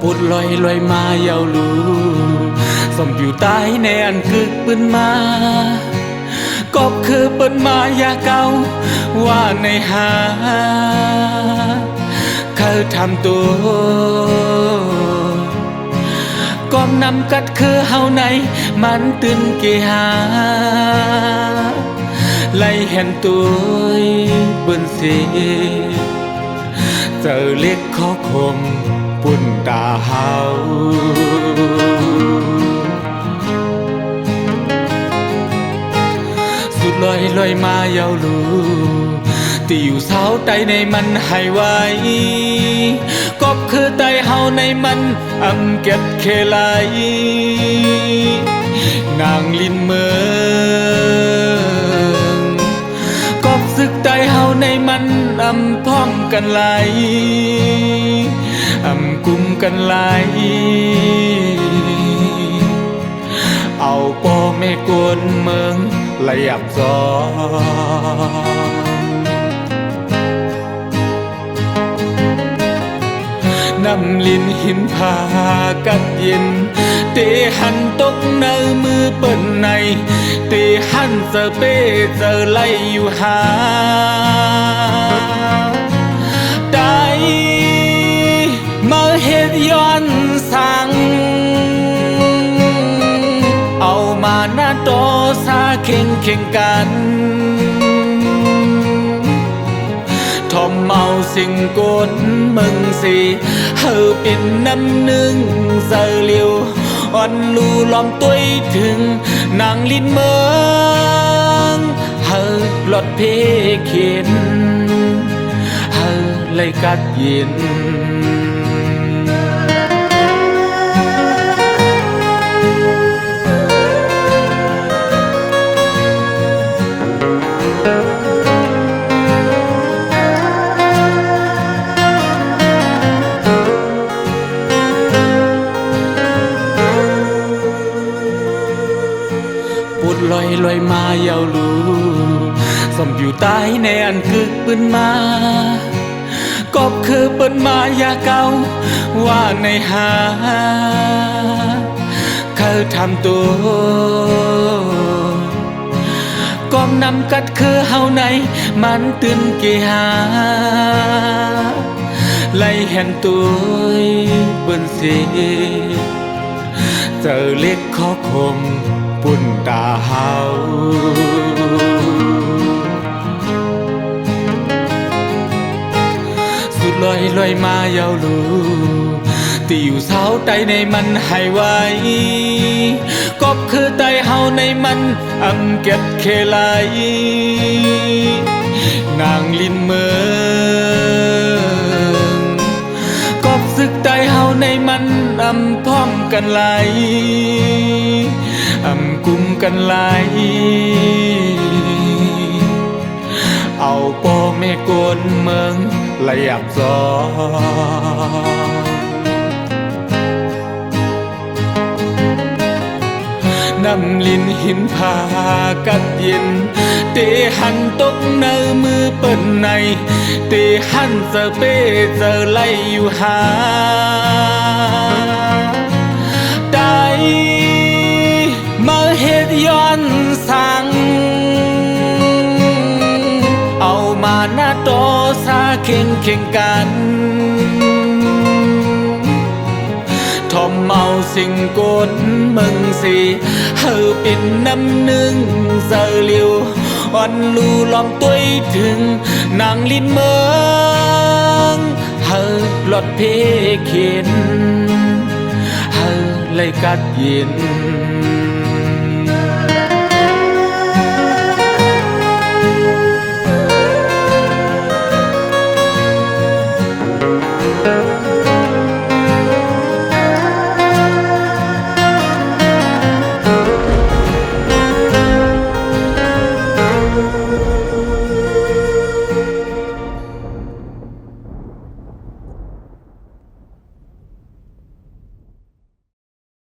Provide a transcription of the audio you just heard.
ปุดลอยลอยมาเยาวลูสมผิวตายในอันกึกปืนมากอบคือเปิ้นมายาเก่าว่าในหาเขาทำตัวก้มนำกัดคือเฮาในมันตื่นเกหาไล่เห็นตัวเปิ้นเสียเจอเล็กขอคมปุ่นตาเฮาสุดลอยลอยมาเยาวลูตีอยู่เสาใต้ในมันให้ไว้กบคือไตเฮาในมันอำเก็บเคลายนางลินเมืองกบซึกไตเฮาในมันอำพร้อมกันไหลอำกุมกันไหลเอาป่อแม่กวนเมืองไหลอับซ้อนน้ำลินหินผากัดเย็นเตหันตกในมือเปิ้นในเตหันเจอเป้เจอไล่อยู่หาได้มาเฮ็ดย้อนสั่งเอามาหน้าโตซาเข่งเข่งกันทอมเมาสิ่งกนมึงสิเฮาเป็นน้ำหนึ่งเจอเลียวอ่อนลูล้อมตุ้ยถึงนางลินเมืองเฮาหลอดเพเข็นเฮาเลยกัดเย็นปุดลอยลอยมาเยาวลูสมผิวตายในอันกึกปืนมากอบคือเปิ้นมายาเก่าว่าในหาเขาทำตัวก้มนำกัดคือเฮาในมันตื่นเกหาไล่เห็นตัวเปิ้นเสียเจอเล็กขอคมปุ่นตาเฮาสุดลอยลอยมาเยาวลูตีอยู่เสาใต้ในมันให้ไว้กบคือไตเฮาในมันอำเก็บเคลายนางลินเมืองกบซึกไตเฮาในมันอำพร้อมกันไหลอำกุมกันไหลเอาป่อแม่กวนเมืองไหลอับซ้อนน้ำลินหินผากัดเย็นเตหันตกในมือเปิ้นในเตหันเจอเป้เจอไล่อยู่หาได้มาเฮ็ดย้อนสั่งเอามาหน้าโตซาเข่งเข่งกันทอมเมาสิ่งกนมึงสิเฮาเป็นน้ำหนึ่งเจอเลียวอ่อนลูล้อมตุ้ยถึงนางลินเมืองเฮาหลอดเพเข็นเฮาเลยกัดเย็น「